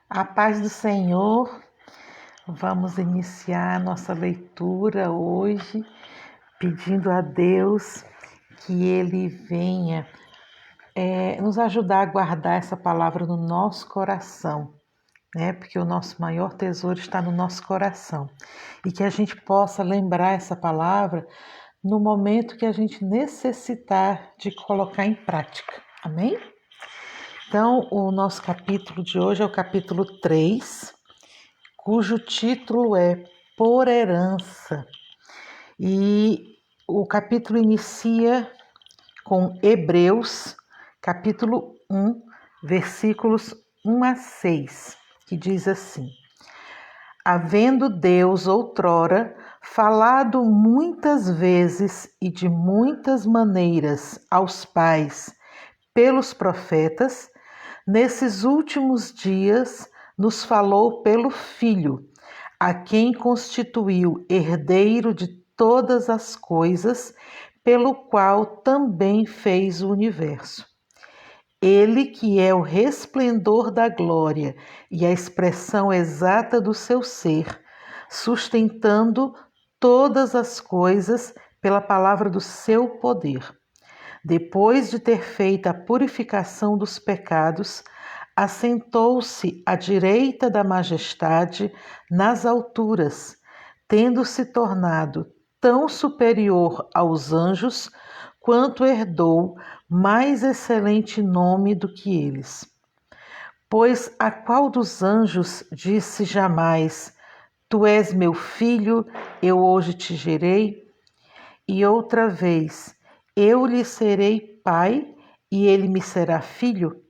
A paz do Senhor, vamos iniciar nossa leitura hoje, pedindo a Deus que Ele venha nos ajudar a guardar essa palavra no nosso coração, né? Porque o nosso maior tesouro está no nosso coração e que a gente possa lembrar essa palavra no momento que a gente necessitar de colocar em prática, amém? Então, o nosso capítulo de hoje é o capítulo 3, cujo título é Por Herança. E o capítulo inicia com Hebreus, capítulo 1, versículos 1 a 6, que diz assim: Havendo Deus outrora falado muitas vezes e de muitas maneiras aos pais pelos profetas, nesses últimos dias nos falou pelo Filho, a quem constituiu herdeiro de todas as coisas, pelo qual também fez o universo. Ele que é o resplendor da glória e a expressão exata do seu ser, sustentando todas as coisas pela palavra do seu poder. Depois de ter feito a purificação dos pecados, assentou-se à direita da majestade nas alturas, tendo se tornado tão superior aos anjos, quanto herdou mais excelente nome do que eles. Pois a qual dos anjos disse jamais: Tu és meu filho, eu hoje te gerei? E outra vez: Eu lhe serei pai e ele me será filho?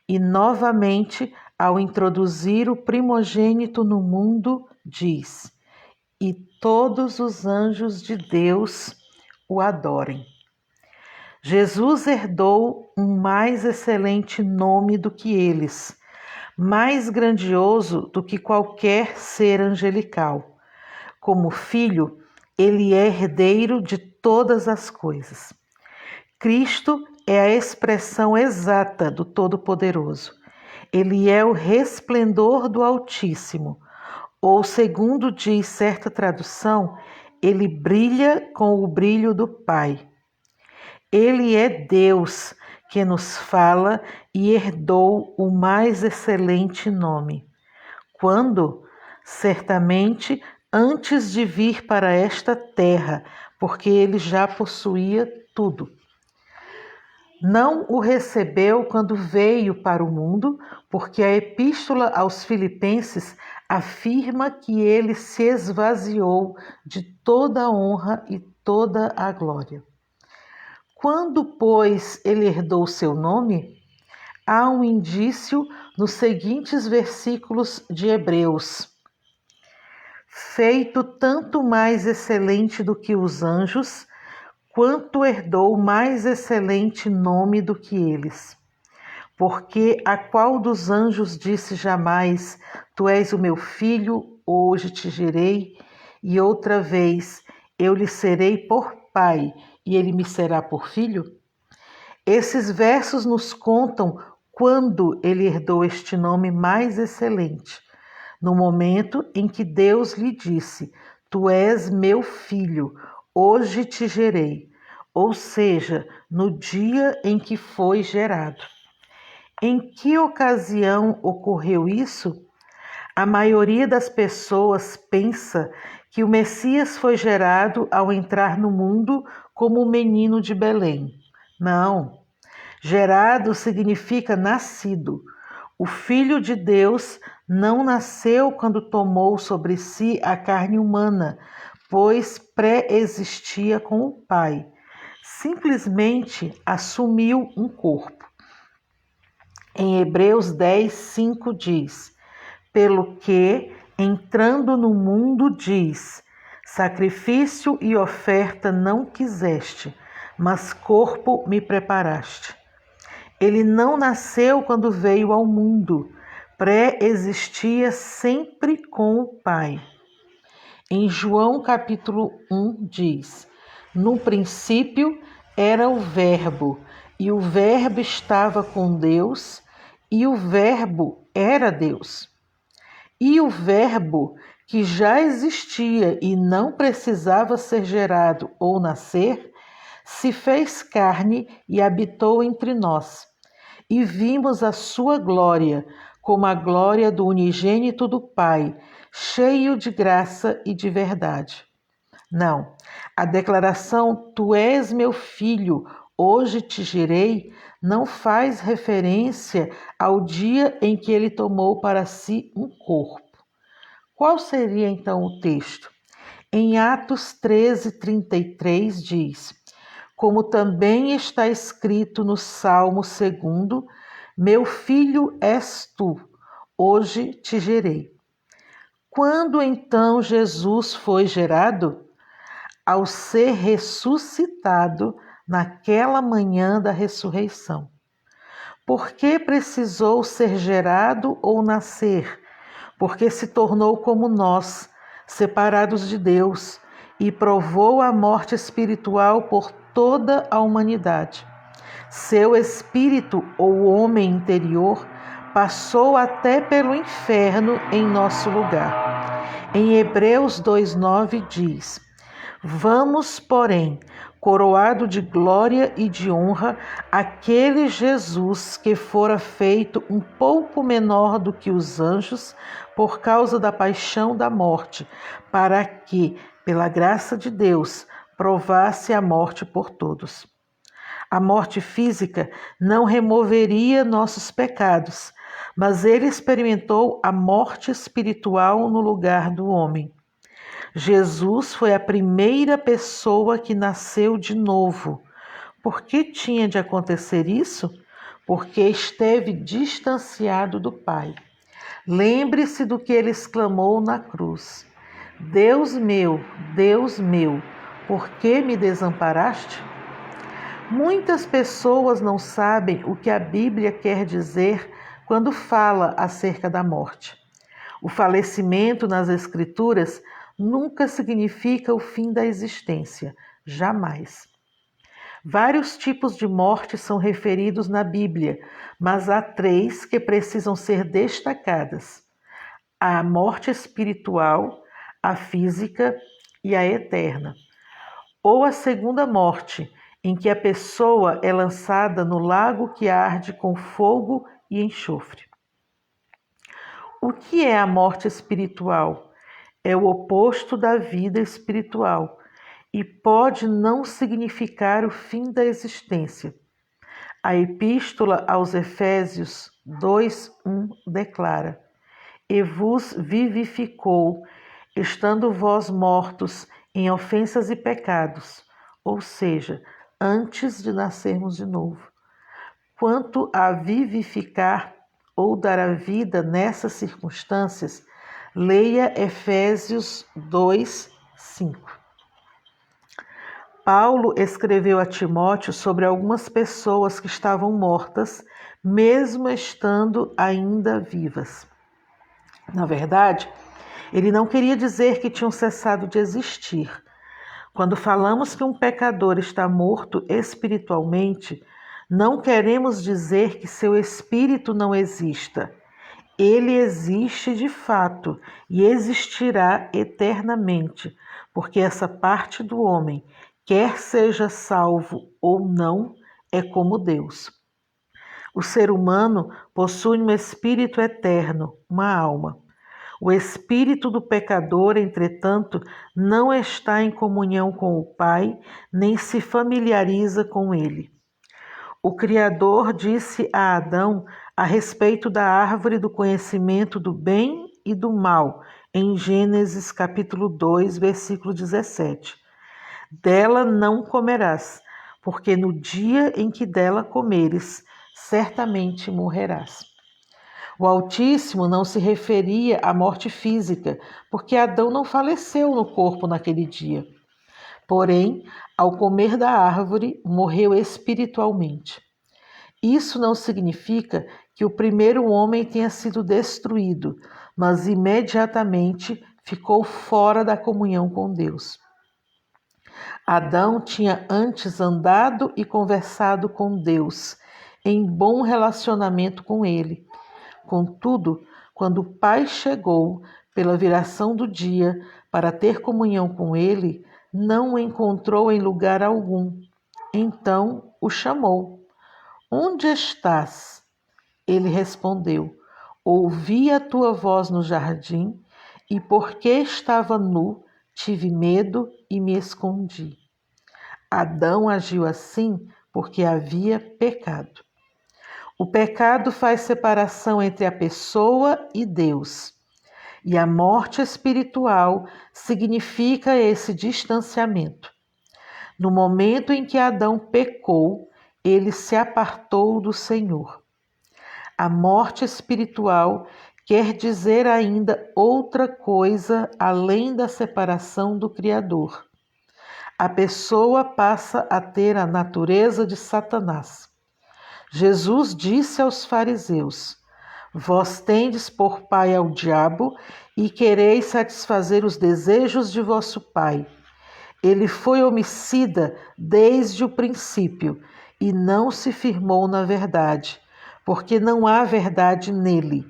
E novamente, ao introduzir o primogênito no mundo, diz: E todos os anjos de Deus o adorem. Jesus herdou um mais excelente nome do que eles, mais grandioso do que qualquer ser angelical. Como filho, ele é herdeiro de todas as coisas. Cristo é a expressão exata do Todo-Poderoso. Ele é o resplendor do Altíssimo, ou, segundo diz certa tradução, ele brilha com o brilho do Pai. Ele é Deus que nos fala e herdou o mais excelente nome. Quando? Certamente antes de vir para esta terra, porque ele já possuía tudo. Não o recebeu quando veio para o mundo, porque a Epístola aos Filipenses afirma que ele se esvaziou de toda a honra e toda a glória. Quando, pois, ele herdou seu nome, há um indício nos seguintes versículos de Hebreus: feito tanto mais excelente do que os anjos, quanto herdou mais excelente nome do que eles. Porque a qual dos anjos disse jamais: Tu és o meu filho, hoje te gerei? E outra vez: Eu lhe serei por pai, e ele me será por filho? Esses versos nos contam quando ele herdou este nome mais excelente, no momento em que Deus lhe disse: Tu és meu filho, hoje te gerei, ou seja, no dia em que foi gerado. Em que ocasião ocorreu isso? A maioria das pessoas pensa que o Messias foi gerado ao entrar no mundo como o menino de Belém. Não. Gerado significa nascido. O Filho de Deus não nasceu quando tomou sobre si a carne humana, pois pré-existia com o Pai. Simplesmente assumiu um corpo. Em Hebreus 10, 5 diz: Pelo que, entrando no mundo, diz: Sacrifício e oferta não quiseste, mas corpo me preparaste. Ele não nasceu quando veio ao mundo, pré-existia sempre com o Pai. Em João capítulo 1 diz: No princípio era o Verbo, e o Verbo estava com Deus, e o Verbo era Deus. E o Verbo, que já existia e não precisava ser gerado ou nascer, se fez carne e habitou entre nós. E vimos a sua glória, como a glória do unigênito do Pai, cheio de graça e de verdade. Não, a declaração "Tu és meu filho, hoje te gerei", não faz referência ao dia em que ele tomou para si um corpo. Qual seria então o texto? Em Atos 13:33 diz: como também está escrito no Salmo 2, meu filho és tu, hoje te gerei. Quando então Jesus foi gerado? Ao ser ressuscitado naquela manhã da ressurreição. Por que precisou ser gerado ou nascer? Porque se tornou como nós, separados de Deus, e provou a morte espiritual por toda a humanidade. Seu espírito, ou homem interior, passou até pelo inferno em nosso lugar. Em Hebreus 2:9 diz: vamos, porém, coroado de glória e de honra, aquele Jesus que fora feito um pouco menor do que os anjos por causa da paixão da morte, para que, pela graça de Deus, provasse a morte por todos. A morte física não removeria nossos pecados, mas ele experimentou a morte espiritual no lugar do homem. Jesus foi a primeira pessoa que nasceu de novo. Por que tinha de acontecer isso? Porque esteve distanciado do Pai. Lembre-se do que ele exclamou na cruz: Deus meu, por que me desamparaste? Muitas pessoas não sabem o que a Bíblia quer dizer quando fala acerca da morte. O falecimento nas Escrituras nunca significa o fim da existência, jamais. Vários tipos de morte são referidos na Bíblia, mas há 3 que precisam ser destacadas: a morte espiritual, a física e a eterna. Ou a segunda morte, em que a pessoa é lançada no lago que arde com fogo e enxofre. O que é a morte espiritual? É o oposto da vida espiritual e pode não significar o fim da existência. A Epístola aos Efésios 2:1 declara: E vos vivificou, estando vós mortos em ofensas e pecados, ou seja, antes de nascermos de novo. Quanto a vivificar ou dar a vida nessas circunstâncias, leia Efésios 2:5. Paulo escreveu a Timóteo sobre algumas pessoas que estavam mortas, mesmo estando ainda vivas. Na verdade, ele não queria dizer que tinham cessado de existir. Quando falamos que um pecador está morto espiritualmente, não queremos dizer que seu espírito não exista. Ele existe de fato e existirá eternamente, porque essa parte do homem, quer seja salvo ou não, é como Deus. O ser humano possui um espírito eterno, uma alma. O espírito do pecador, entretanto, não está em comunhão com o Pai, nem se familiariza com ele. O Criador disse a Adão a respeito da árvore do conhecimento do bem e do mal, em Gênesis capítulo 2, versículo 17. Dela não comerás, porque no dia em que dela comeres, certamente morrerás. O Altíssimo não se referia à morte física, porque Adão não faleceu no corpo naquele dia. Porém, ao comer da árvore, morreu espiritualmente. Isso não significa que o primeiro homem tenha sido destruído, mas imediatamente ficou fora da comunhão com Deus. Adão tinha antes andado e conversado com Deus, em bom relacionamento com ele. Contudo, quando o pai chegou pela viração do dia para ter comunhão com ele, não o encontrou em lugar algum. Então o chamou. Onde estás? Ele respondeu: Ouvi a tua voz no jardim, e porque estava nu, tive medo e me escondi. Adão agiu assim porque havia pecado. O pecado faz separação entre a pessoa e Deus. E a morte espiritual significa esse distanciamento. No momento em que Adão pecou, ele se apartou do Senhor. A morte espiritual quer dizer ainda outra coisa além da separação do Criador. A pessoa passa a ter a natureza de Satanás. Jesus disse aos fariseus: Vós tendes por pai ao diabo e quereis satisfazer os desejos de vosso pai. Ele foi homicida desde o princípio e não se firmou na verdade, porque não há verdade nele.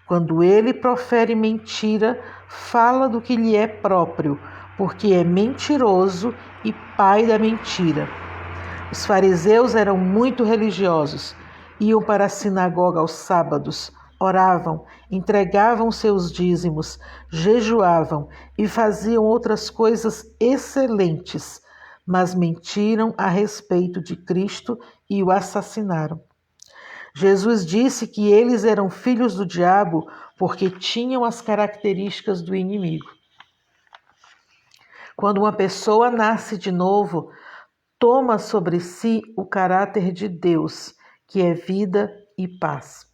Quando ele profere mentira, fala do que lhe é próprio, porque é mentiroso e pai da mentira. Os fariseus eram muito religiosos, iam para a sinagoga aos sábados, oravam, entregavam seus dízimos, jejuavam e faziam outras coisas excelentes, mas mentiram a respeito de Cristo e o assassinaram. Jesus disse que eles eram filhos do diabo porque tinham as características do inimigo. Quando uma pessoa nasce de novo, toma sobre si o caráter de Deus, que é vida e paz.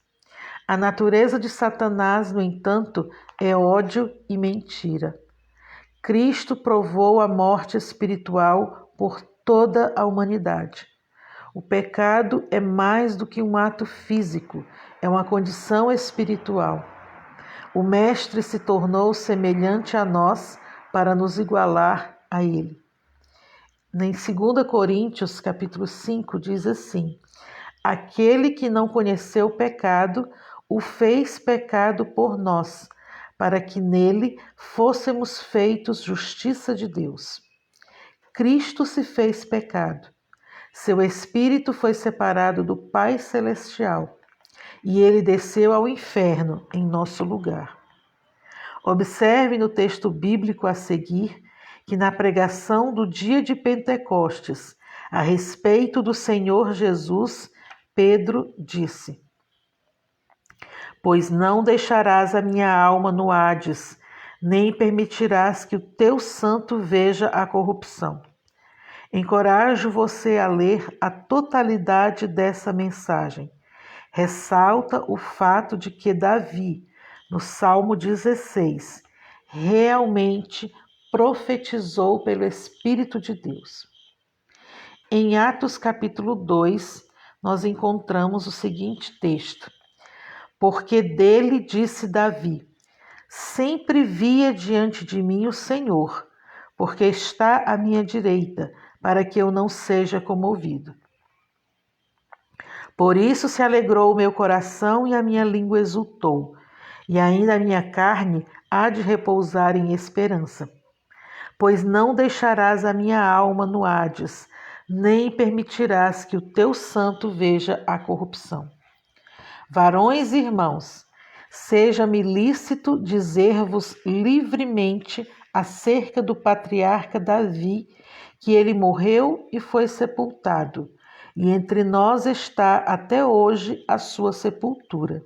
A natureza de Satanás, no entanto, é ódio e mentira. Cristo provou a morte espiritual por toda a humanidade. O pecado é mais do que um ato físico, é uma condição espiritual. O Mestre se tornou semelhante a nós para nos igualar a Ele. Em 2 Coríntios, capítulo 5, diz assim: Aquele que não conheceu o pecado, o fez pecado por nós, para que nele fôssemos feitos justiça de Deus. Cristo se fez pecado. Seu espírito foi separado do Pai Celestial e ele desceu ao inferno em nosso lugar. Observe no texto bíblico a seguir que na pregação do dia de Pentecostes, a respeito do Senhor Jesus, Pedro disse: Pois não deixarás a minha alma no Hades, nem permitirás que o teu santo veja a corrupção. Encorajo você a ler a totalidade dessa mensagem. Ressalta o fato de que Davi, no Salmo 16, realmente profetizou pelo Espírito de Deus. Em Atos capítulo 2, nós encontramos o seguinte texto: Porque dele disse Davi: Sempre via diante de mim o Senhor, porque está à minha direita, para que eu não seja comovido. Por isso se alegrou o meu coração e a minha língua exultou, e ainda a minha carne há de repousar em esperança. Pois não deixarás a minha alma no Hades, nem permitirás que o teu santo veja a corrupção. Varões e irmãos, seja-me lícito dizer-vos livremente acerca do patriarca Davi, que ele morreu e foi sepultado, e entre nós está até hoje a sua sepultura.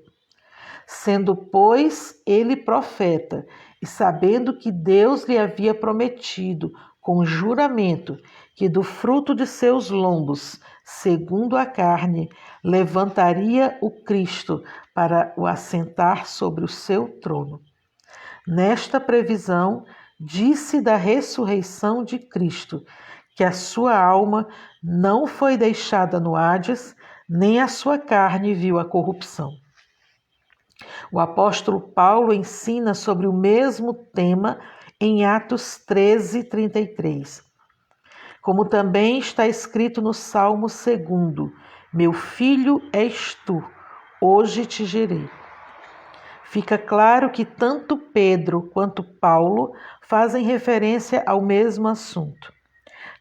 Sendo, pois, ele profeta, e sabendo que Deus lhe havia prometido, com juramento, que do fruto de seus lombos, segundo a carne, levantaria o Cristo para o assentar sobre o seu trono. Nesta previsão, disse da ressurreição de Cristo, que a sua alma não foi deixada no Hades, nem a sua carne viu a corrupção. O apóstolo Paulo ensina sobre o mesmo tema em Atos 13, 33. Como também está escrito no Salmo 2: Meu filho és tu, hoje te gerei. Fica claro que tanto Pedro quanto Paulo fazem referência ao mesmo assunto.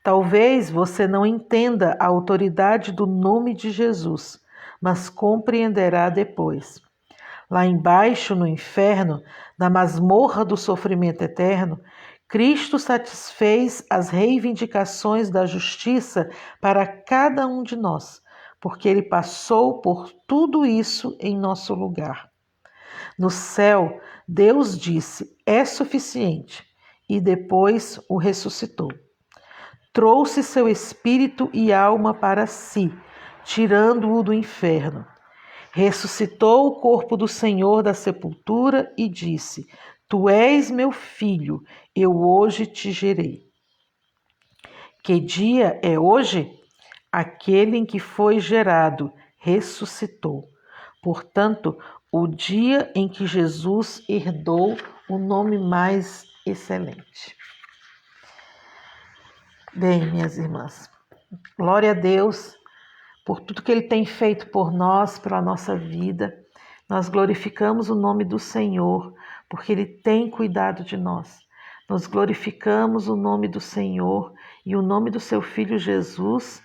Talvez você não entenda a autoridade do nome de Jesus, mas compreenderá depois. Lá embaixo, no inferno, na masmorra do sofrimento eterno, Cristo satisfez as reivindicações da justiça para cada um de nós, porque ele passou por tudo isso em nosso lugar. No céu, Deus disse: é suficiente, e depois o ressuscitou. Trouxe seu espírito e alma para si, tirando-o do inferno. Ressuscitou o corpo do Senhor da sepultura e disse: Tu és meu filho, eu hoje te gerei. Que dia é hoje? Aquele em que foi gerado ressuscitou. Portanto, o dia em que Jesus herdou o nome mais excelente. Bem, minhas irmãs, glória a Deus por tudo que Ele tem feito por nós, pela nossa vida. Nós glorificamos o nome do Senhor, porque Ele tem cuidado de nós. Nós glorificamos o nome do Senhor e o nome do Seu Filho Jesus,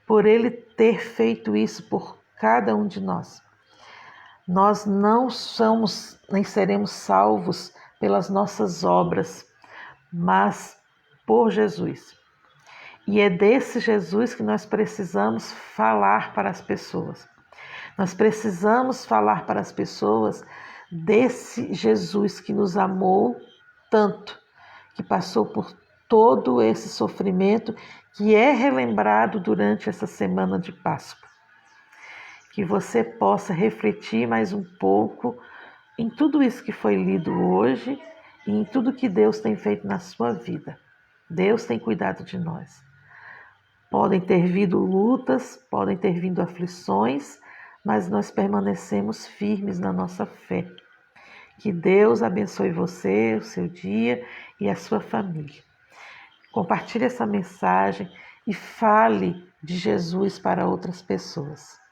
por Ele ter feito isso por cada um de nós. Nós não somos nem seremos salvos pelas nossas obras, mas por Jesus. E é desse Jesus que nós precisamos falar para as pessoas. Nós precisamos falar para as pessoas desse Jesus que nos amou tanto, que passou por todo esse sofrimento, que é relembrado durante essa semana de Páscoa. Que você possa refletir mais um pouco em tudo isso que foi lido hoje e em tudo que Deus tem feito na sua vida. Deus tem cuidado de nós. Podem ter vindo lutas, podem ter vindo aflições, mas nós permanecemos firmes na nossa fé. Que Deus abençoe você, o seu dia e a sua família. Compartilhe essa mensagem e fale de Jesus para outras pessoas.